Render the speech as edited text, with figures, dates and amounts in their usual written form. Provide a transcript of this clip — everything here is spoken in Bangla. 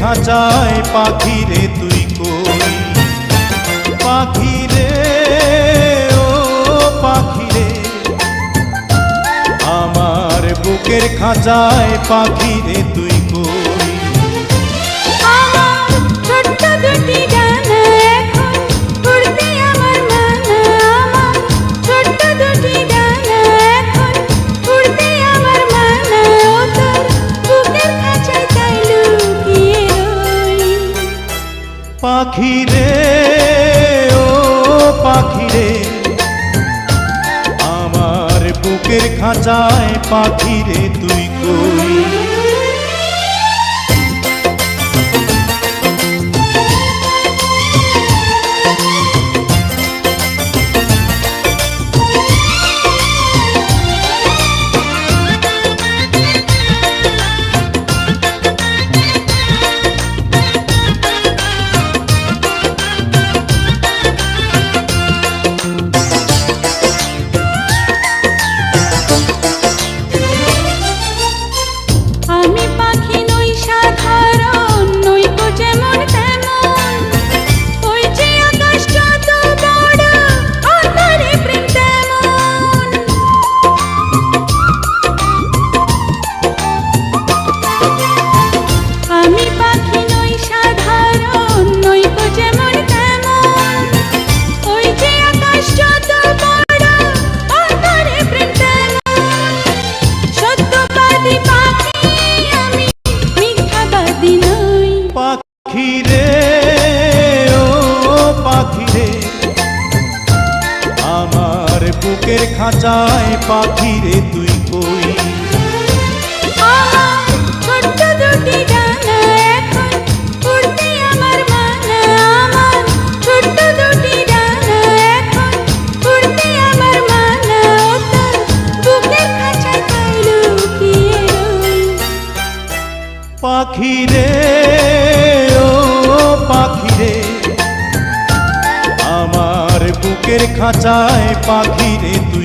খাঁচায় পাখি রে তুই কই, পাখি রে ও পাখি রে, আমার বুকের খাঁচায় পাখি রে তুই কই। আমার ছোট্ট দুটি ডানা এখন উড়তে আমার মানা, আমার ছোট্ট দুটি ডানা এখন উড়তে আমার মানা, ও তোর বুকের খাঁচায় তাই লুকিয়ে রই। পাখি রে ও পাখি রে, আমার বুকের খাঁচায় পাখি রে তুই কই। আমি পাখি নই সাধারণ, নই তো যেমন তেমন, ওই যে আকাশ যত বড় অন্তরে প্রেম তেমন। আমি পাখি নই সাধারণ, নই তো যেমন তেমন, ওই যে আকাশ যত বড় অন্তরে প্রেম তেমন। সত্যবাদী পাখি আমি, মিথ্যাবাদী নই। পাখি রে ও পাখি রে, আমার বুকের খাঁচায় পাখি রে তুই কই। আমার ছোট্ট দুটি ডানা এখন উড়তে আমার মানা, আমার ছোট্ট দুটি ডানা এখন উড়তে আমার মানা, ও তোর বুকের খাঁচায় তাই লুকিয়ে রই। পাখি রে ও পাখি রে, আমার বুকের খাঁচায় পাখি রে তুই